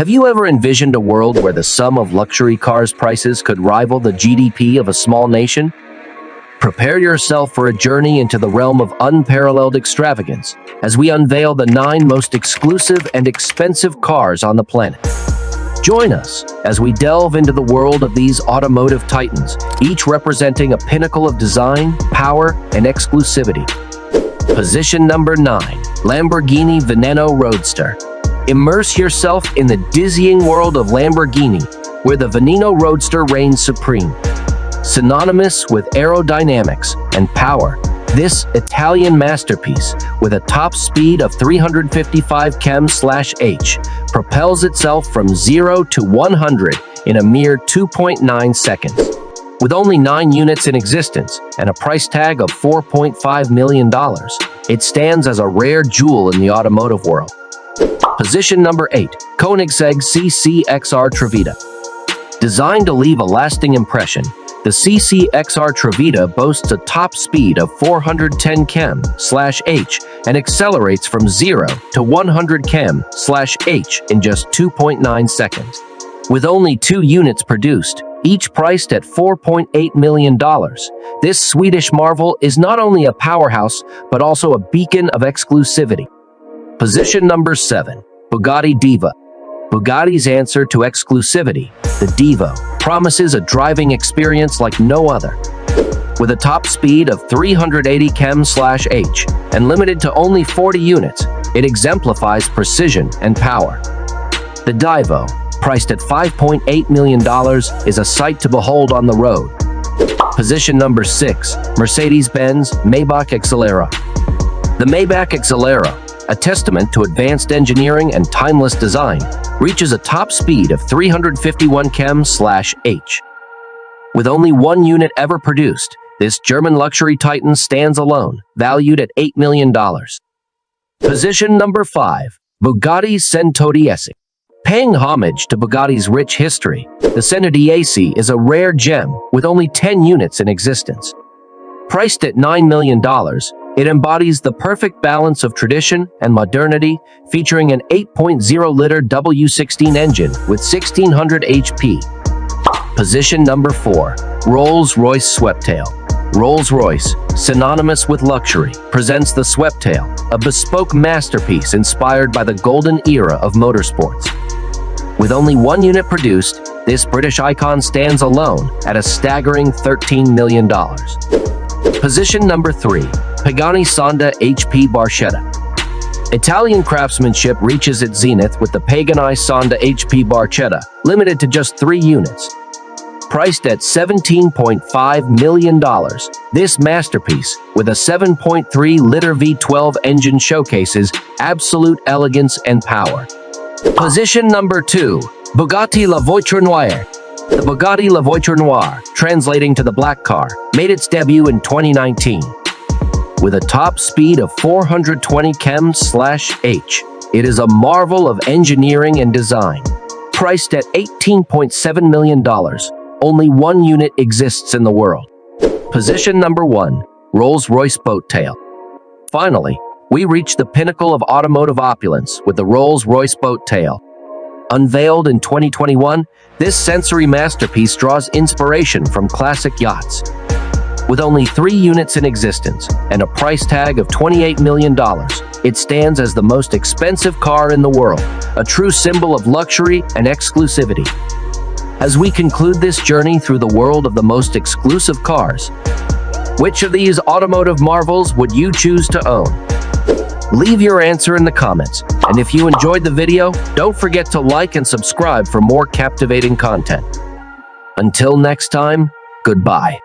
Have you ever envisioned a world where the sum of luxury cars' prices could rival the GDP of a small nation? Prepare yourself for a journey into the realm of unparalleled extravagance as we unveil the 9 most exclusive and expensive cars on the planet. Join us as we delve into the world of these automotive titans, each representing a pinnacle of design, power, and exclusivity. Position number 9, Lamborghini Veneno Roadster. Immerse yourself in the dizzying world of Lamborghini, where the Veneno Roadster reigns supreme. Synonymous with aerodynamics and power, this Italian masterpiece, with a top speed of 355 km/h, propels itself from 0 to 100 in a mere 2.9 seconds. With only 9 units in existence and a price tag of $4.5 million, it stands as a rare jewel in the automotive world. Position number 8, Koenigsegg CC-XR Trevita. Designed to leave a lasting impression, the CC-XR Trevita boasts a top speed of 410 km/h and accelerates from 0 to 100 km/h in just 2.9 seconds. With only 2 units produced, each priced at $4.8 million, this Swedish marvel is not only a powerhouse, but also a beacon of exclusivity. Position number 7, Bugatti Diva. Bugatti's answer to exclusivity, the Divo, promises a driving experience like no other. With a top speed of 380 km/h and limited to only 40 units, it exemplifies precision and power. The Divo, priced at $5.8 million, is a sight to behold on the road. Position number 6, Mercedes-Benz Maybach Exelero. The Maybach Exelero, a testament to advanced engineering and timeless design, reaches a top speed of 351 km/h. With only 1 unit ever produced, this German luxury titan stands alone, valued at $8 million. Position number 5, Bugatti Cento Dieci. Paying homage to Bugatti's rich history, the Cento Dieci is a rare gem with only 10 units in existence. Priced at $9 million, it embodies the perfect balance of tradition and modernity, featuring an 8.0-liter W16 engine with 1600 HP. Position number 4, Rolls-Royce Sweptail. Rolls-Royce, synonymous with luxury, presents the Sweptail, a bespoke masterpiece inspired by the golden era of motorsports. With only 1 unit produced, this British icon stands alone at a staggering $13 million. Position number 3, Pagani Sonda HP Barchetta. Italian craftsmanship reaches its zenith with the Pagani Sonda HP Barchetta, limited to just 3 units. Priced at $17.5 million, this masterpiece, with a 7.3-liter V12 engine, showcases absolute elegance and power. Position number 2, Bugatti La Voiture Noire. The Bugatti La Voiture Noire, translating to the black car, made its debut in 2019. With a top speed of 420 km/h, it is a marvel of engineering and design. Priced at $18.7 million, only 1 unit exists in the world. Position number 1, Rolls-Royce Boattail. Finally, we reach the pinnacle of automotive opulence with the Rolls-Royce Boattail. Unveiled in 2021, this sensory masterpiece draws inspiration from classic yachts. With only 3 units in existence and a price tag of $28 million, it stands as the most expensive car in the world, a true symbol of luxury and exclusivity. As we conclude this journey through the world of the most exclusive cars, which of these automotive marvels would you choose to own? Leave your answer in the comments, and if you enjoyed the video, don't forget to like and subscribe for more captivating content. Until next time, goodbye.